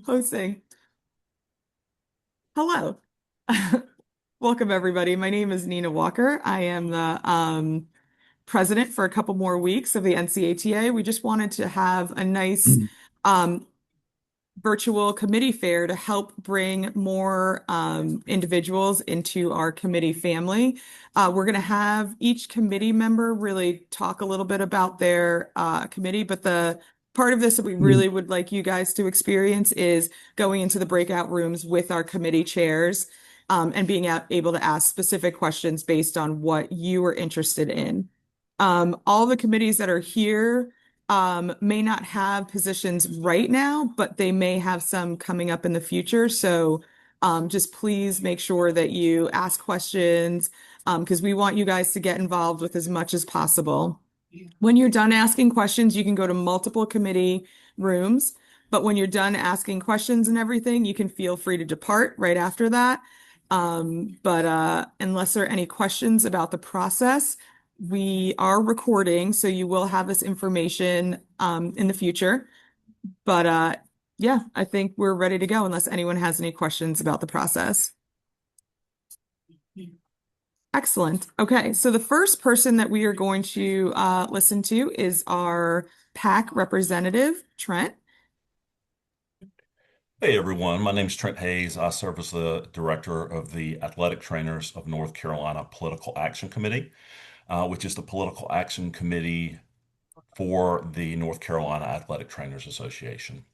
hosting. Hello. Welcome, everybody. My name is Nina Walker. I am the president for a couple more weeks of the NCATA. We just wanted to have a nice um, virtual committee fair to help bring more individuals into our committee family. We're going to have each committee member really talk a little bit about their committee, but the part of this that we really would like you guys to experience is going into the breakout rooms with our committee chairs and being able to ask specific questions based on what you are interested in. All the committees that are here may not have positions right now, but they may have some coming up in the future. So just please make sure that you ask questions because we want you guys to get involved with as much as possible. When you're done asking questions, you can go to multiple committee rooms. But when you're done asking questions and everything, you can feel free to depart right after that. But unless there are any questions about the process, we are recording, so you will have this information in the future. But yeah, I think we're ready to go unless anyone has any questions about the process. Excellent. Okay, so the first person that we are going to listen to is our PAC representative, Trent. Hey everyone, my name is Trent Hayes. I serve as the director of the Athletic Trainers of North Carolina Political Action Committee, which is the political action committee for the North Carolina Athletic Trainers Association.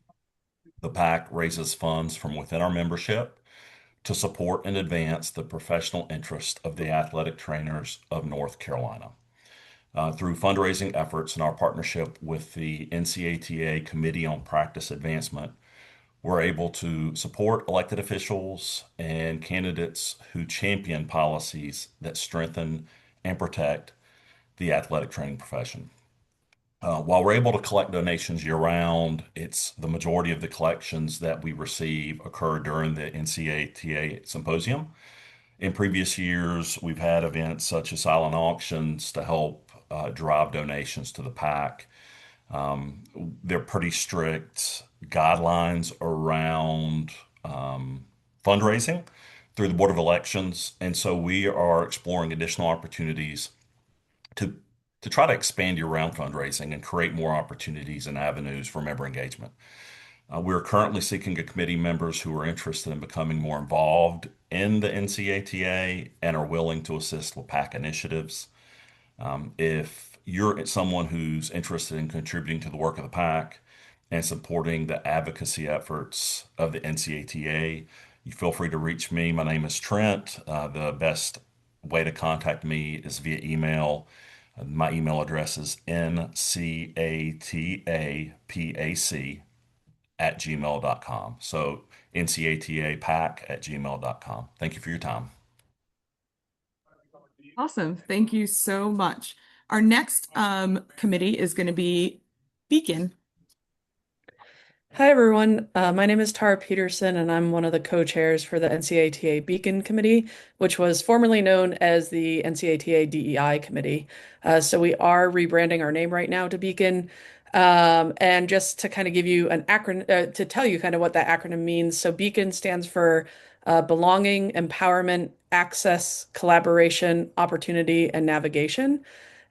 The PAC raises funds from within our membership to support and advance the professional interest of the athletic trainers of North Carolina. Through fundraising efforts and our partnership with the NCATA Committee on Practice Advancement, we're able to support elected officials and candidates who champion policies that strengthen and protect the athletic training profession. While we're able to collect donations year-round, it's the majority of the collections that we receive occur during the NCATA symposium. In previous years, we've had events such as silent auctions to help drive donations to the PAC. They're pretty strict guidelines around fundraising through the Board of Elections. And so we are exploring additional opportunities to try to expand year-round fundraising and create more opportunities and avenues for member engagement. We're currently seeking a committee members who are interested in becoming more involved in the NCATA and are willing to assist with PAC initiatives. If you're someone who's interested in contributing to the work of the PAC and supporting the advocacy efforts of the NCATA, you feel free to reach me. My name is Trent. The best way to contact me is via email. My email address is ncatapac@gmail.com. So ncatapac@gmail.com. Thank you for your time. Awesome. Thank you so much. Our next committee is going to be Beacon. Hi, everyone. My name is Tara Peterson, and I'm one of the co-chairs for the NCATA Beacon Committee, which was formerly known as the NCATA DEI Committee. So we are rebranding our name right now to Beacon. And just to kind of give you an acronym, to tell you kind of what that acronym means. So Beacon stands for Belonging, Empowerment, Access, Collaboration, Opportunity, and Navigation.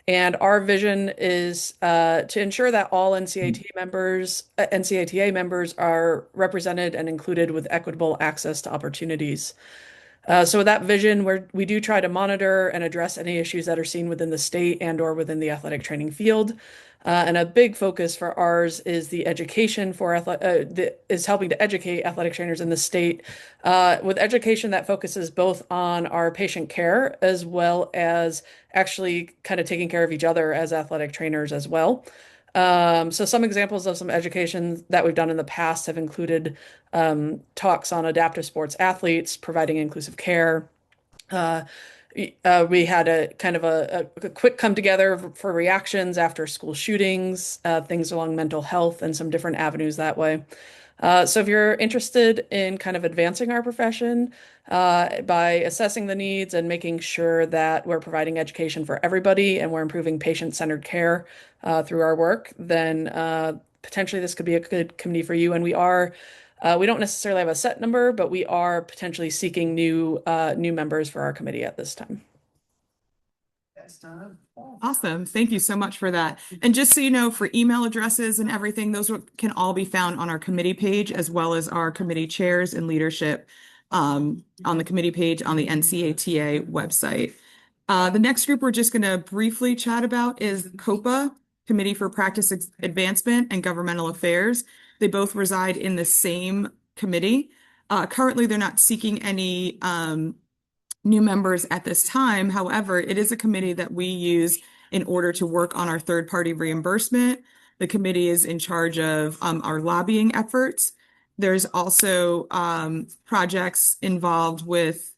And our vision is to ensure that all NCATA members are represented and included with equitable access to opportunities. So with that vision, we do try to monitor and address any issues that are seen within the state and or within the athletic training field. And a big focus for ours is the education for is helping to educate athletic trainers in the state with education that focuses both on our patient care as well as actually kind of taking care of each other as athletic trainers as well. So some examples of some education that we've done in the past have included talks on adaptive sports athletes, providing inclusive care. Uh, we had a kind of a quick come together for reactions after school shootings, things along mental health, and some different avenues that way. So if you're interested in kind of advancing our profession by assessing the needs and making sure that we're providing education for everybody and we're improving patient-centered care through our work, then potentially this could be a good committee for you. And we are We don't necessarily have a set number, but we are potentially seeking new members for our committee at this time. Awesome. Thank you so much for that. And just so you know, for email addresses and everything, can all be found on our committee page as well as our committee chairs and leadership on the committee page on the NCATA website. The next group we're just going to briefly chat about is COPA, Committee for Practice Advancement and Governmental Affairs. They both reside in the same committee. Currently, they're not seeking any new members at this time. However, it is a committee that we use in order to work on our third-party reimbursement. The committee is in charge of our lobbying efforts. There's also projects involved with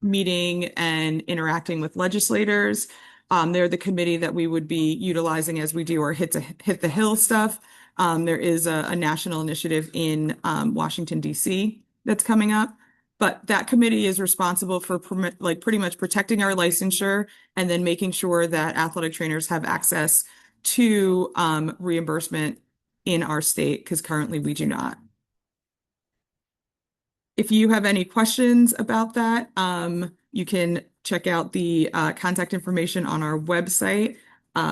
meeting and interacting with legislators. They're the committee that we would be utilizing as we do our hit the Hill stuff. There is a national initiative in Washington, D.C. that's coming up. But that committee is responsible for pretty much protecting our licensure and then making sure that athletic trainers have access to reimbursement in our state, because currently we do not. If you have any questions about that, you can check out the contact information on our website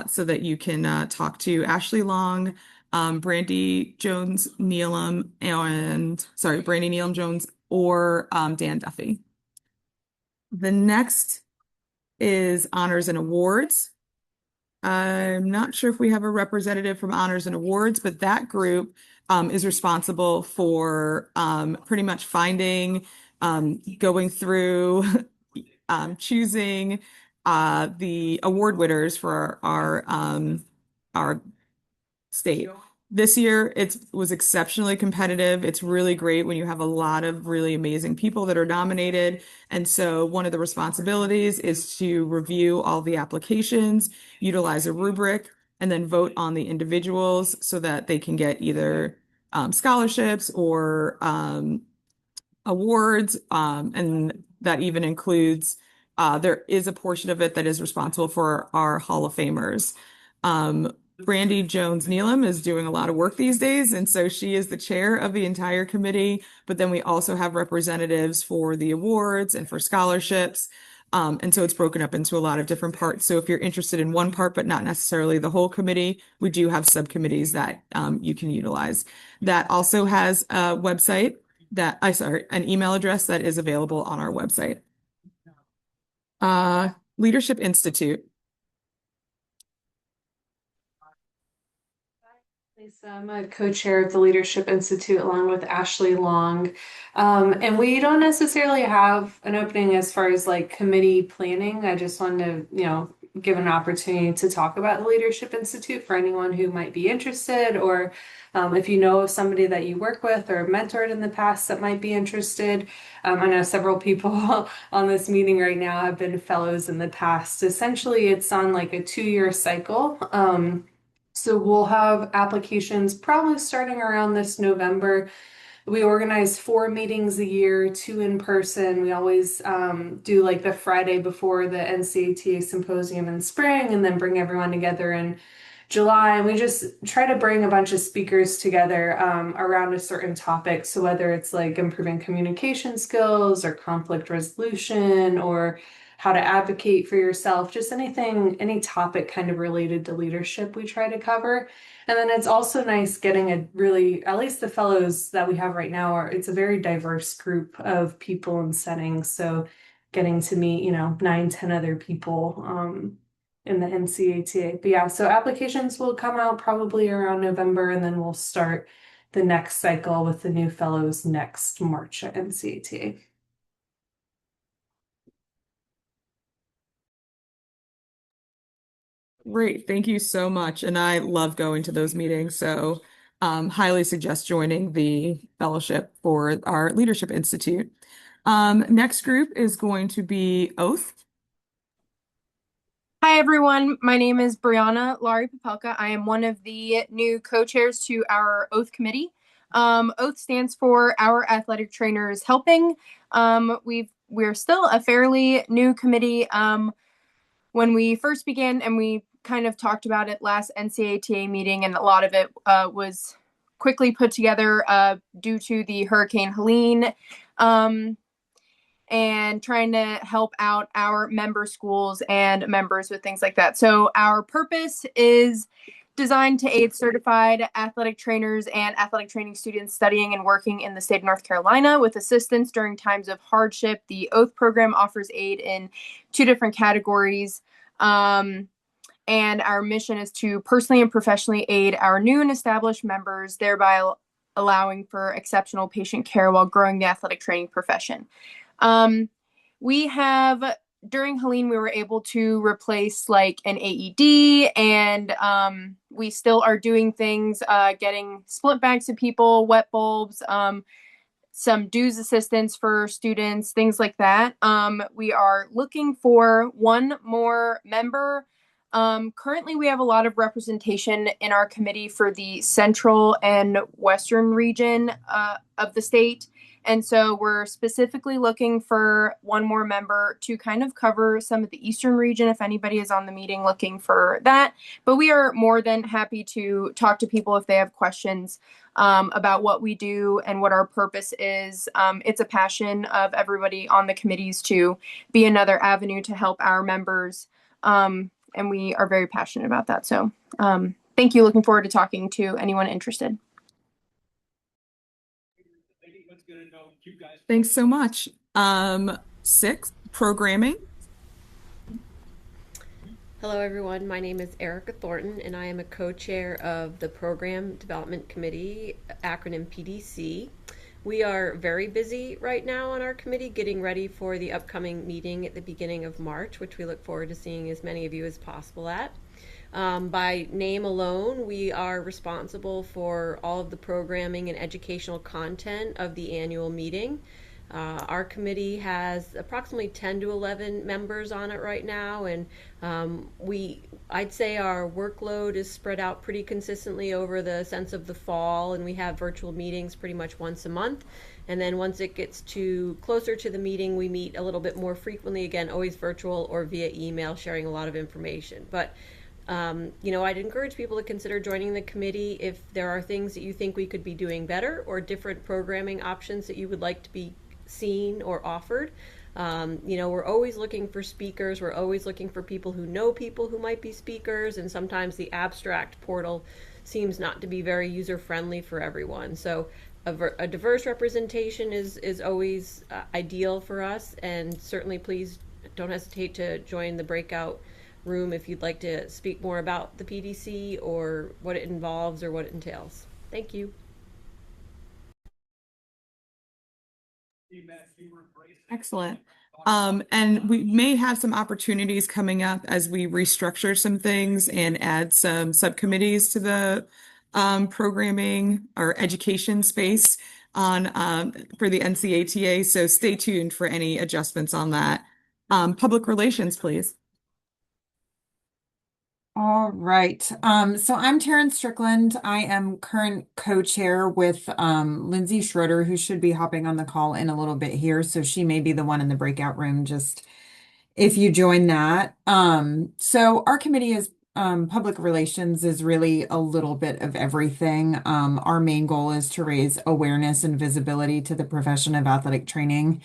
so that you can talk to Ashley Long, Brandy Neelam Jones, or Dan Duffy. The next is Honors and Awards. I'm not sure if we have a representative from Honors and Awards, but that group is responsible for pretty much finding, going through, choosing the award winners for our state. This year, it was exceptionally competitive. It's really great when you have a lot of really amazing people that are nominated. And so one of the responsibilities is to review all the applications, utilize a rubric, and then vote on the individuals so that they can get either scholarships or awards. And that even includes, there is a portion of it that is responsible for our Hall of Famers. Brandy Jones Neelam is doing a lot of work these days, and so she is the chair of the entire committee. But then we also have representatives for the awards and for scholarships. And so it's broken up into a lot of different parts. So if you're interested in one part, but not necessarily the whole committee, we do have subcommittees that you can utilize. That also has a website an email address that is available on our website. Leadership Institute. Lisa, I'm a co-chair of the Leadership Institute along with Ashley Long. And we don't necessarily have an opening as far as like committee planning. I just wanted to, give an opportunity to talk about the Leadership Institute for anyone who might be interested, or if you know of somebody that you work with or mentored in the past that might be interested. I know several people on this meeting right now have been fellows in the past. Essentially, it's on like a 2-year cycle. So we'll have applications probably starting around this November. We organize 4 meetings a year, 2 in person. We always do like the Friday before the NCATA symposium in spring and then bring everyone together in July. And we just try to bring a bunch of speakers together around a certain topic. So whether it's like improving communication skills or conflict resolution or how to advocate for yourself, just any topic kind of related to leadership we try to cover. And then it's also nice getting at least the fellows that we have right now it's a very diverse group of people and settings. So getting to meet, 9, 10 other people in the NCATA. But yeah, so applications will come out probably around November, and then we'll start the next cycle with the new fellows next March at NCATA. Great. Thank you so much. And I love going to those meetings. So highly suggest joining the fellowship for our Leadership Institute. Next group is going to be Oath. Hi, everyone. My name is Brianna Laurie Popelka. I am one of the new co-chairs to our Oath committee. Oath stands for Our Athletic Trainers Helping. We're still a fairly new committee. When we first began, and we kind of talked about it last NCATA meeting, and a lot of it was quickly put together due to the Hurricane Helene, and trying to help out our member schools and members with things like that. So our purpose is designed to aid certified athletic trainers and athletic training students studying and working in the state of North Carolina with assistance during times of hardship. The Oath program offers aid in 2 different categories. And our mission is to personally and professionally aid our new and established members, thereby allowing for exceptional patient care while growing the athletic training profession. We have, during Helene, we were able to replace like an AED, and we still are doing things, getting split bags to people, wet bulbs, some dues assistance for students, things like that. We are looking for one more member. Currently, we have a lot of representation in our committee for the central and western region of the state. And so we're specifically looking for one more member to kind of cover some of the eastern region if anybody is on the meeting looking for that. But we are more than happy to talk to people if they have questions about what we do and what our purpose is. It's a passion of everybody on the committees to be another avenue to help our members. And we are very passionate about that. So thank you. Looking forward to talking to anyone interested. Thanks so much. 6, programming. Hello, everyone. My name is Erica Thornton, and I am a co-chair of the Program Development Committee, acronym PDC. We are very busy right now on our committee, getting ready for the upcoming meeting at the beginning of March, which we look forward to seeing as many of you as possible at. By name alone, we are responsible for all of the programming and educational content of the annual meeting. Our committee has approximately 10 to 11 members on it right now, and I'd say our workload is spread out pretty consistently over the sense of the fall, and we have virtual meetings pretty much once a month. And then once it gets closer to the meeting, we meet a little bit more frequently, again, always virtual or via email, sharing a lot of information. But I'd encourage people to consider joining the committee if there are things that you think we could be doing better or different programming options that you would like to be seen or offered. We're always looking for speakers. We're always looking for people who might be speakers, and sometimes the abstract portal seems not to be very user-friendly for everyone. So a diverse representation is always ideal for us, and certainly please don't hesitate to join the breakout room if you'd like to speak more about the PDC or what it involves or what it entails. Thank you. Excellent. And we may have some opportunities coming up as we restructure some things and add some subcommittees to the programming or education space on for the NCATA. So stay tuned for any adjustments on that. Public relations, please. All right. So I'm Taryn Strickland. I am current co-chair with Lindsay Schroeder, who should be hopping on the call in a little bit here. So she may be the one in the breakout room, just if you join that. So our committee is public relations is really a little bit of everything. Our main goal is to raise awareness and visibility to the profession of athletic training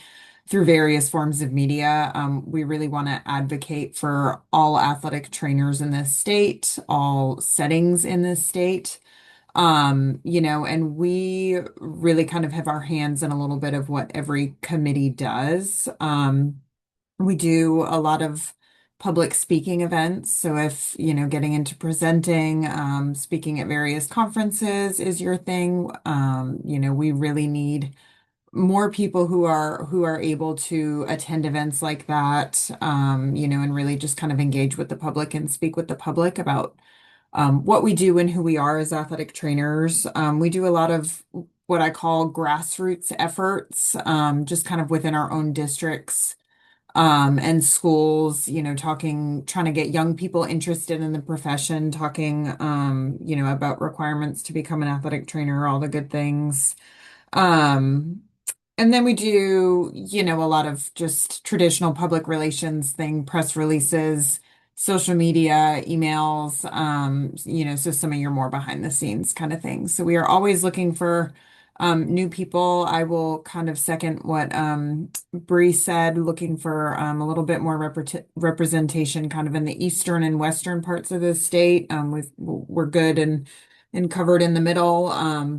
through various forms of media. We really want to advocate for all athletic trainers in this state, all settings in this state. And we really kind of have our hands in a little bit of what every committee does. We do a lot of public speaking events. So if, getting into presenting, speaking at various conferences is your thing, we really need more people who are able to attend events like that, and really just kind of engage with the public and speak with the public about what we do and who we are as athletic trainers. We do a lot of what I call grassroots efforts, just kind of within our own districts and schools, trying to get young people interested in the profession, talking, about requirements to become an athletic trainer, all the good things. And then we do, a lot of just traditional public relations thing, press releases, social media, emails, so some of your more behind the scenes kind of things. So we are always looking for new people. I will kind of second what Bree said, looking for a little bit more representation kind of in the eastern and western parts of the state. We're good and covered in the middle,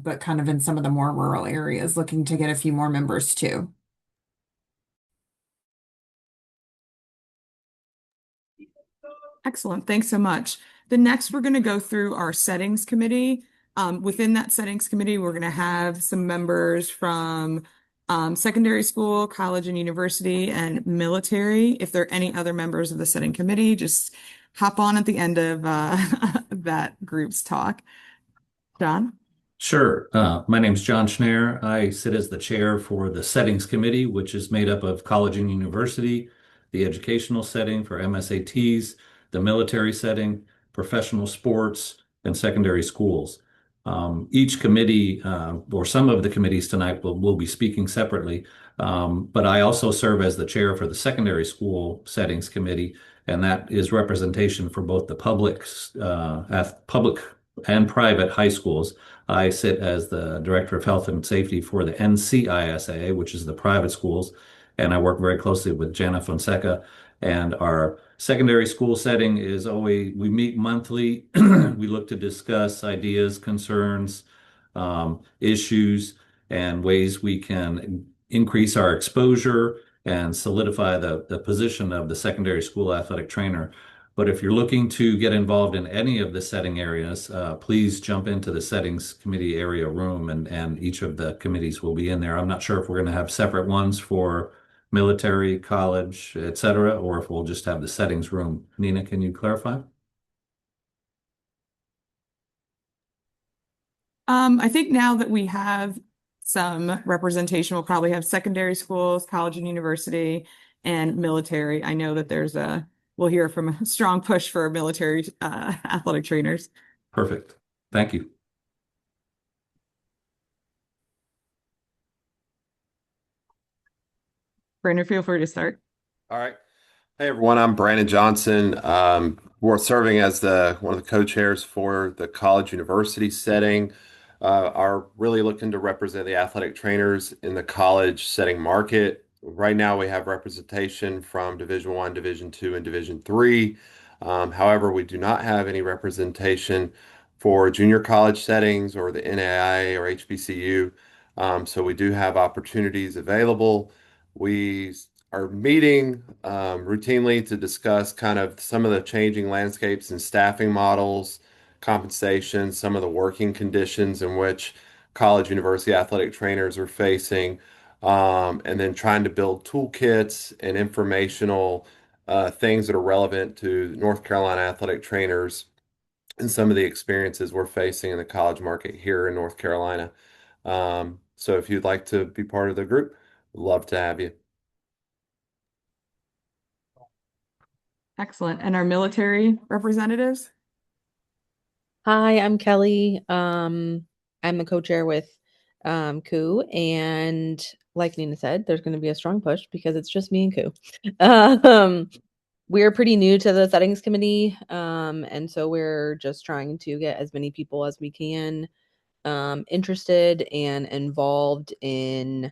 but kind of in some of the more rural areas, looking to get a few more members too. Excellent. Thanks so much. The next, we're going to go through our settings committee. Within that settings committee, we're going to have some members from secondary school, college and university, and military. If there are any other members of the setting committee, just hop on at the end of that group's talk. John? Sure. My name's John Schneer. I sit as the chair for the Settings Committee, which is made up of college and university, the educational setting for MSATs, the military setting, professional sports, and secondary schools. Each committee, or some of the committees tonight will be speaking separately, but I also serve as the chair for the Secondary School Settings Committee, and that is representation for both the public and private high schools. I sit as the Director of Health and Safety for the NCISA, which is the private schools, and I work very closely with Jana Fonseca. And our secondary school setting is always, we meet monthly. We look to discuss ideas, concerns, issues, and ways we can increase our exposure and solidify the position of the secondary school athletic trainer. But if you're looking to get involved in any of the setting areas, please jump into the settings committee area room, and each of the committees will be in there. I'm not sure if we're going to have separate ones for military, college, etc., or if we'll just have the settings room. Nina, can you clarify? I think now that we have some representation, we'll probably have secondary schools, college and university, and military. I know that we'll hear from a strong push for military athletic trainers. Perfect. Thank you. Brandon, feel free to start. All right. Hey everyone, I'm Brandon Johnson. We're serving as one of the co-chairs for the college university setting. Are really looking to represent the athletic trainers in the college setting market. Right now we have representation from Division I, Division II, and Division III. However, we do not have any representation for junior college settings or the NAIA or HBCU. So we do have opportunities available. We are meeting routinely to discuss kind of some of the changing landscapes and staffing models, compensation, some of the working conditions in which college university athletic trainers are facing, and then trying to build toolkits and informational things that are relevant to North Carolina athletic trainers and some of the experiences we're facing in the college market here in North Carolina. So if you'd like to be part of the group, love to have you. Excellent. And our military representatives? Hi, I'm Kelly. I'm a co-chair with Koo, and like Nina said, there's going to be a strong push because it's just me and Koo. We're pretty new to the settings committee, and so we're just trying to get as many people as we can interested and involved in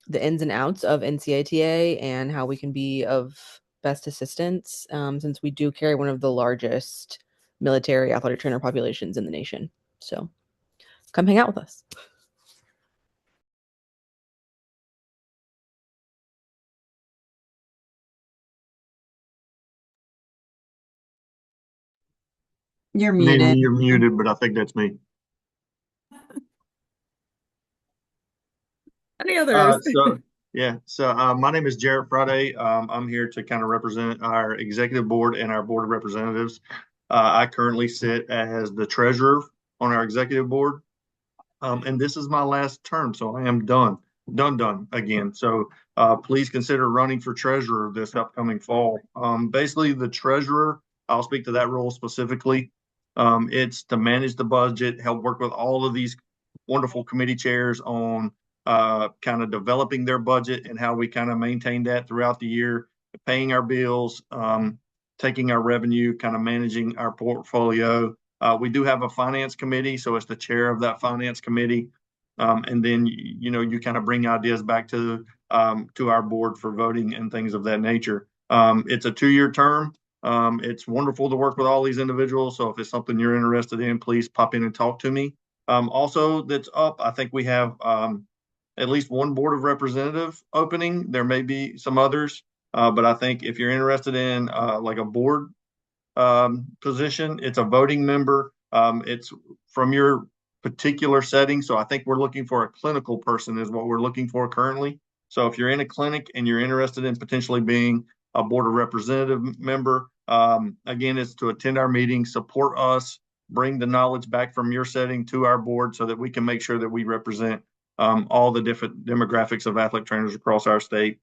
the ins and outs of NCATA and how we can be of best assistance, since we do carry one of the largest military athletic trainer populations in the nation. So come hang out with us. You're Nina, muted. you're muted, but I think that's me. Any others? My name is Jarrett Friday. I'm here to kind of represent our executive board and our board of representatives. I currently sit as the treasurer on our executive board. And this is my last term, so I am done again. So please consider running for treasurer this upcoming fall. Basically, the treasurer, I'll speak to that role specifically. It's to manage the budget, help work with all of these wonderful committee chairs on kind of developing their budget and how we kind of maintain that throughout the year, paying our bills, taking our revenue, kind of managing our portfolio. We do have a finance committee, so it's the chair of that finance committee. And then, you kind of bring ideas back to our board for voting and things of that nature. It's a 2-year term. It's wonderful to work with all these individuals. So if it's something you're interested in, please pop in and talk to me. Also, that's up. I think we have at least one board of representative opening. There may be some others, but I think if you're interested in like a board position, it's a voting member. It's from your particular setting. So I think we're looking for a clinical person is what we're looking for currently. So if you're in a clinic and you're interested in potentially being a board of representative member, again, it's to attend our meetings, support us, bring the knowledge back from your setting to our board so that we can make sure that we represent all the different demographics of athletic trainers across our state.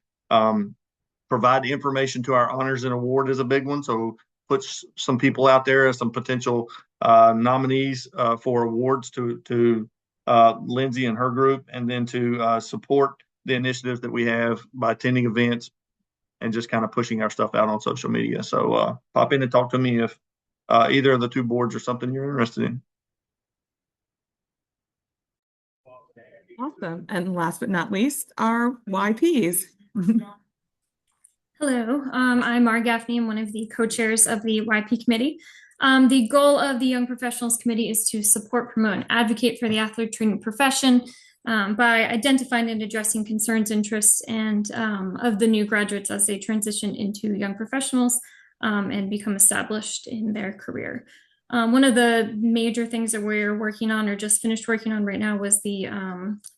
Provide information to our honors and award is a big one. So put some people out there as some potential nominees for awards to Lindsay and her group, and then to support the initiatives that we have by attending events and just kind of pushing our stuff out on social media. So pop in and talk to me if either of the two boards are something you're interested in. Awesome. And last but not least, our YPs. Hello, I'm Mara Gaffney. I'm one of the co-chairs of the YP committee. The goal of the Young Professionals Committee is to support, promote, and advocate for the athletic training profession by identifying and addressing concerns, interests, and of the new graduates as they transition into young professionals and become established in their career. One of the major things that we're working on or just finished working on right now was the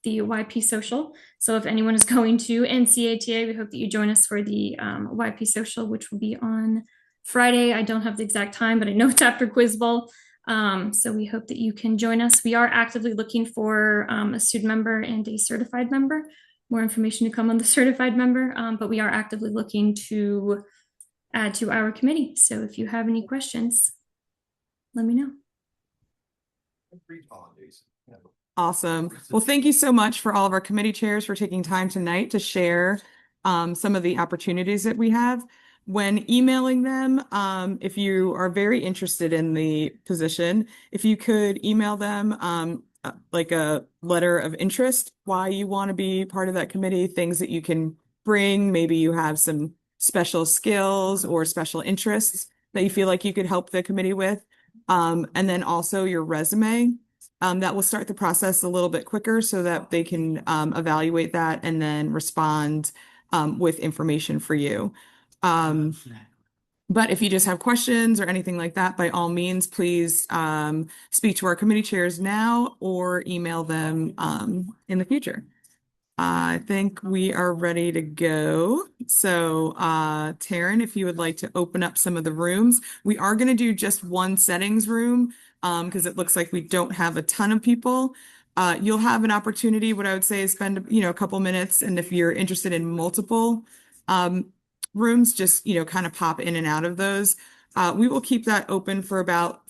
YP Social. So if anyone is going to NCATA, we hope that you join us for the YP Social, which will be on Friday. I don't have the exact time, but I know it's after Quiz Bowl. So we hope that you can join us. We are actively looking for a student member and a certified member. More information to come on the certified member, but we are actively looking to add to our committee. So if you have any questions, let me know. Awesome. Well, thank you so much for all of our committee chairs for taking time tonight to share some of the opportunities that we have. When emailing them, if you are very interested in the position, if you could email them like a letter of interest, why you want to be part of that committee, things that you can bring, maybe you have some special skills or special interests that you feel like you could help the committee with. And then also your resume, that will start the process a little bit quicker so that they can evaluate that and then respond with information for you. But if you just have questions or anything like that, by all means, please speak to our committee chairs now or email them in the future. I think we are ready to go. So, Taryn, if you would like to open up some of the rooms, we are going to do just one settings room because it looks like we don't have a ton of people. You'll have an opportunity, what I would say is spend, a couple minutes. And if you're interested in multiple rooms, just, kind of pop in and out of those. We will keep that open for about,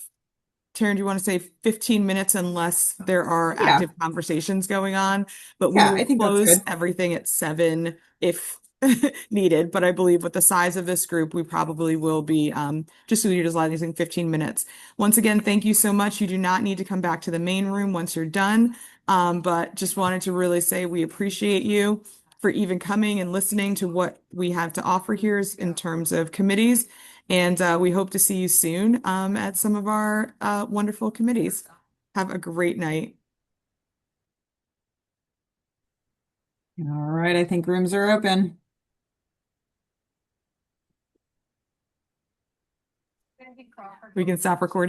Taryn, do you want to say 15 minutes unless there are active conversations going on? But we will close everything at 7 if needed. But I believe with the size of this group, we probably will be just utilizing 15 minutes. Once again, thank you so much. You do not need to come back to the main room once you're done. But just wanted to really say we appreciate you for even coming and listening to what we have to offer here in terms of committees. And we hope to see you soon at some of our wonderful committees. Have a great night. All right, I think rooms are open. We can stop recording.